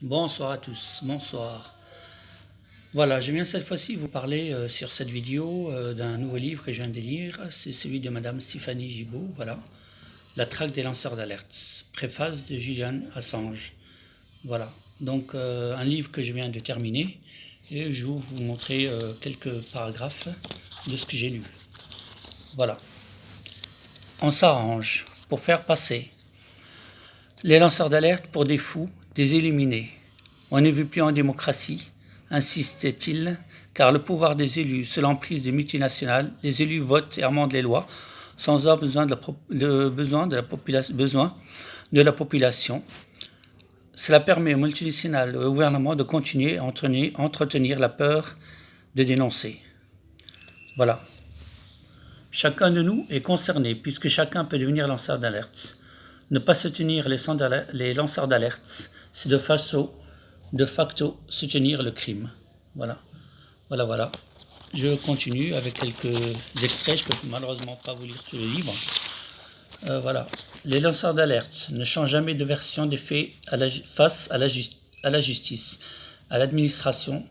Bonsoir à tous, bonsoir. Voilà, je viens cette fois-ci vous parler sur cette vidéo d'un nouveau livre que je viens de lire. C'est celui de Madame Stéphanie Gibault, voilà. La traque des lanceurs d'alerte. Préface de Julian Assange. Voilà, donc un livre que je viens de terminer et je vais vous montrer quelques paragraphes de ce que j'ai lu. Voilà. On s'arrange pour faire passer les lanceurs d'alerte pour des fous, des illuminés. On ne vit plus en démocratie, insiste-t-il, car le pouvoir des élus, sous l'emprise des multinationales, les élus votent et amendent les lois sans avoir besoin de la population. Cela permet aux multinationales et au gouvernement de continuer à entretenir la peur de dénoncer. Voilà. Chacun de nous est concerné puisque chacun peut devenir lanceur d'alerte. Ne pas soutenir les lanceurs d'alerte, c'est de facto soutenir le crime. Voilà. Voilà. Je continue avec quelques extraits. Je ne peux malheureusement pas vous lire tout le livre. Voilà. Les lanceurs d'alerte ne changent jamais de version des faits face à la justice, à l'administration,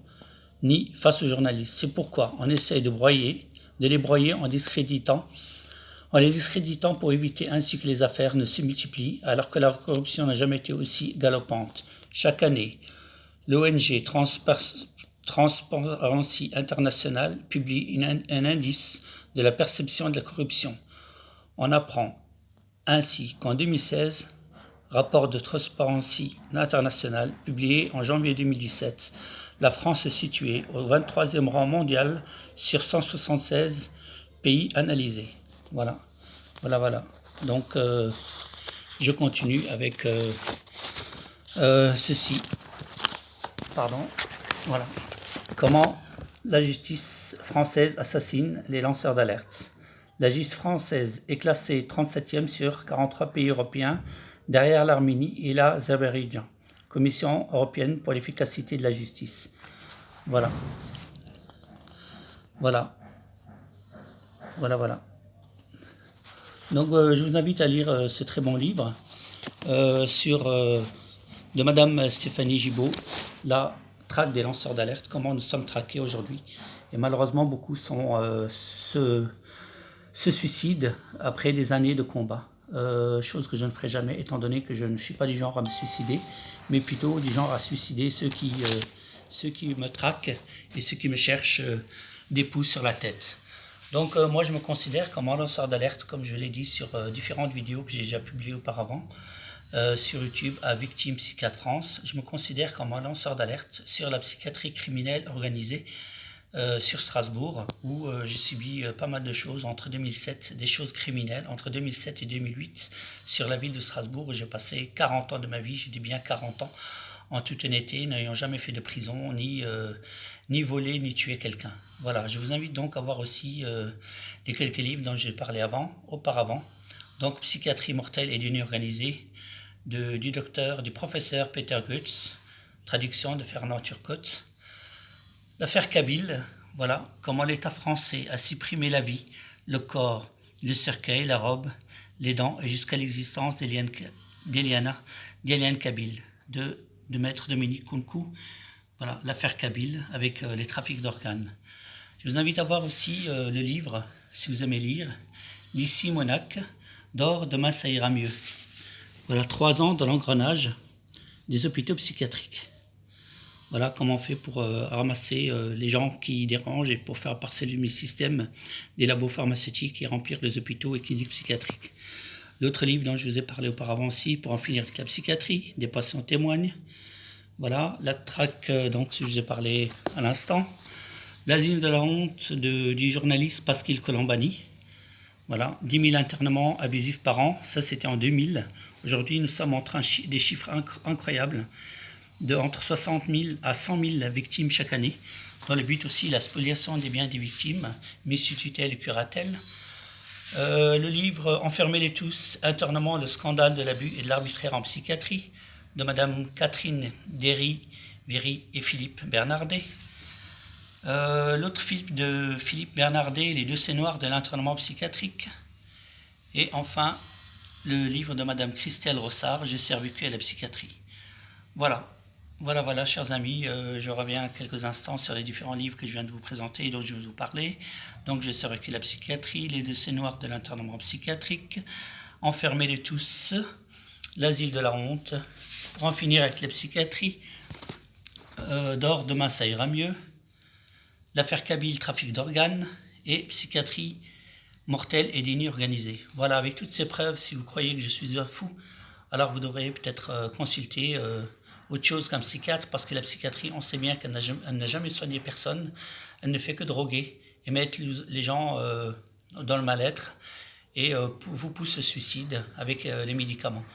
ni face aux journalistes. C'est pourquoi on essaye de les broyer en les discréditant pour éviter ainsi que les affaires ne se multiplient alors que la corruption n'a jamais été aussi galopante. Chaque année, l'ONG Transparency International publie un indice de la perception de la corruption. On apprend ainsi qu'en 2016, rapport de Transparency International publié en janvier 2017, la France est située au 23e rang mondial sur 176 pays analysés. Voilà. Donc, je continue avec ceci. Voilà. Comment la justice française assassine les lanceurs d'alerte. La justice française est classée 37e sur 43 pays européens, derrière l'Arménie et l'Azerbaïdjan. Commission européenne pour l'efficacité de la justice. Voilà. Donc je vous invite à lire ce très bon livre de Madame Stéphanie Gibault, La traque des lanceurs d'alerte, comment nous sommes traqués aujourd'hui. Et malheureusement, beaucoup se suicident après des années de combat. Chose que je ne ferai jamais, étant donné que je ne suis pas du genre à me suicider, mais plutôt du genre à suicider ceux qui me traquent et ceux qui me cherchent des pouces sur la tête. Donc moi je me considère comme un lanceur d'alerte, comme je l'ai dit sur différentes vidéos que j'ai déjà publiées auparavant sur YouTube à Victime Psychiatre France. Je me considère comme un lanceur d'alerte sur la psychiatrie criminelle organisée sur Strasbourg, où j'ai subi pas mal de choses entre 2007, des choses criminelles, entre 2007 et 2008 sur la ville de Strasbourg, où j'ai passé 40 ans de ma vie, je dis bien 40 ans, en toute honnêteté, n'ayant jamais fait de prison, ni volé, ni tué quelqu'un. Voilà, je vous invite donc à voir aussi les quelques livres dont j'ai parlé auparavant. Donc, Psychiatrie mortelle et d'une organisée, du professeur Peter Goetz, traduction de Fernand Turcotte. L'affaire Kabyle, voilà, comment l'État français a supprimé la vie, le corps, le cercueil, la robe, les dents et jusqu'à l'existence d'Eliane Kabyle, de maître Dominique Kounkou. Voilà, l'affaire Kabyle avec les trafics d'organes. Je vous invite à voir aussi le livre, si vous aimez lire, L'Ici Monac, Dors, demain ça ira mieux. Voilà, 3 ans dans l'engrenage des hôpitaux psychiatriques. Voilà comment on fait pour ramasser les gens qui dérangent et pour faire parcelle du système des labos pharmaceutiques et remplir les hôpitaux et cliniques psychiatriques. L'autre livre dont je vous ai parlé auparavant aussi, pour en finir avec la psychiatrie, des patients témoignent. Voilà, la traque, donc, je vous ai parlé à l'instant. L'asile de la honte du journaliste Pasquale Colombani. Voilà, 10 000 internements abusifs par an, ça c'était en 2000. Aujourd'hui, nous sommes en train des chiffres incroyables, entre 60 000 à 100 000 victimes chaque année, dans le but aussi la spoliation des biens des victimes, mais sous tutelle et curatelle. Le livre Enfermez-les tous, internement, le scandale de l'abus et de l'arbitraire en psychiatrie, de Madame Catherine Derry-Véry et Philippe Bernardet. L'autre film de Philippe Bernardet, Les dossiers noirs de l'internement psychiatrique. Et enfin, le livre de Madame Christelle Rossard, J'ai survécu à la psychiatrie. Voilà. Voilà, chers amis, je reviens quelques instants sur les différents livres que je viens de vous présenter et dont je vais vous parler. Donc, je serai que la psychiatrie, les décès noirs de l'internement psychiatrique, Enfermés de tous, l'asile de la honte, pour en finir avec la psychiatrie, d'or, demain ça ira mieux, l'affaire Kabyle, trafic d'organes, et psychiatrie mortelle et déni organisé. Voilà, avec toutes ces preuves, si vous croyez que je suis un fou, alors vous devriez peut-être consulter autre chose qu'un psychiatre, parce que la psychiatrie, on sait bien qu'elle n'a jamais soigné personne, elle ne fait que droguer et mettre les gens dans le mal-être et vous pousse au suicide avec les médicaments.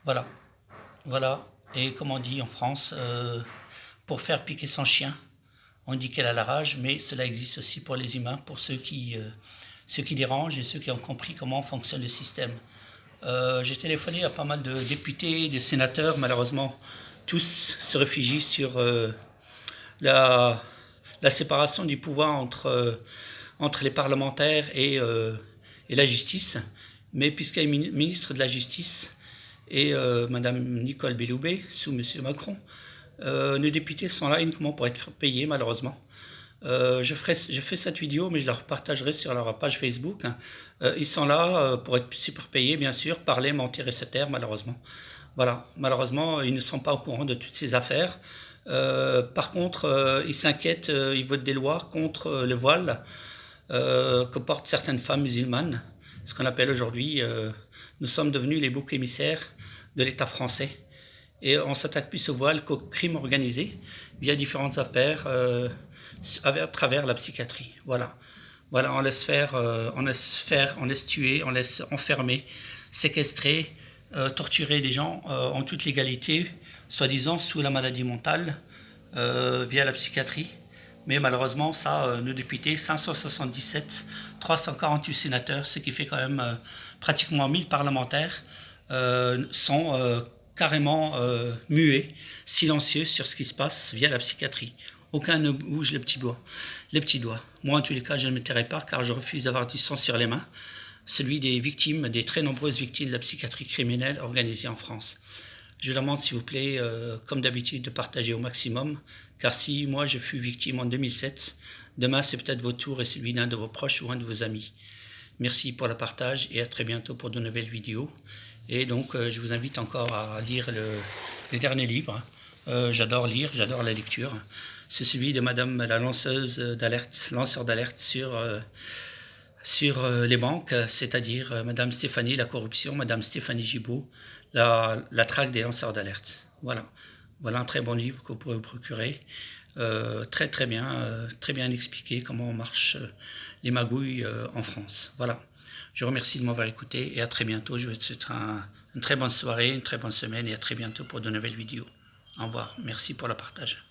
Voilà. Et comme on dit en France, pour faire piquer son chien, on dit qu'elle a la rage, mais cela existe aussi pour les humains, pour ceux qui dérangent et ceux qui ont compris comment fonctionne le système. J'ai téléphoné à pas mal de députés, de sénateurs, malheureusement, tous se réfugient sur la séparation du pouvoir entre les parlementaires et la justice. Mais puisqu'il y a une ministre de la Justice et Madame Nicole Belloubet, sous Monsieur Macron, nos députés sont là uniquement pour être payés, malheureusement. Je fais cette vidéo, mais je la partagerai sur leur page Facebook. Ils sont là pour être super payés, bien sûr, parler, mentir et se taire, malheureusement. Voilà, malheureusement, ils ne sont pas au courant de toutes ces affaires. Par contre, ils s'inquiètent, ils votent des lois contre le voile que portent certaines femmes musulmanes, ce qu'on appelle aujourd'hui, nous sommes devenus les boucs émissaires de l'État français. Et on s'attaque plus au voile qu'au crime organisé via différentes affaires à travers la psychiatrie. Voilà, on laisse faire, on laisse tuer, on laisse enfermer, séquestrer, torturer des gens en toute légalité, soi-disant sous la maladie mentale, via la psychiatrie. Mais malheureusement, ça, nos députés, 577, 348 sénateurs, ce qui fait quand même pratiquement 1000 parlementaires, sont carrément muets, silencieux sur ce qui se passe via la psychiatrie. Aucun ne bouge les petits doigts. Moi, en tous les cas, je ne me tairai pas car je refuse d'avoir du sang sur les mains, celui des victimes, des très nombreuses victimes de la psychiatrie criminelle organisée en France. Je demande s'il vous plaît, comme d'habitude, de partager au maximum, car si moi je fus victime en 2007, demain c'est peut-être votre tour et celui d'un de vos proches ou un de vos amis. Merci pour le partage et à très bientôt pour de nouvelles vidéos. Et donc je vous invite encore à lire le dernier livre. J'adore lire, j'adore la lecture. C'est celui de Madame la lanceur d'alerte sur les banques, c'est-à-dire Madame Stéphanie la corruption, Madame Stéphanie Gibault, la traque des lanceurs d'alerte. Voilà un très bon livre que vous pourrez vous procurer. Très bien expliqué comment marchent les magouilles en France. Voilà. Je vous remercie de m'avoir écouté et à très bientôt. Je vous souhaite une très bonne soirée, une très bonne semaine et à très bientôt pour de nouvelles vidéos. Au revoir. Merci pour le partage.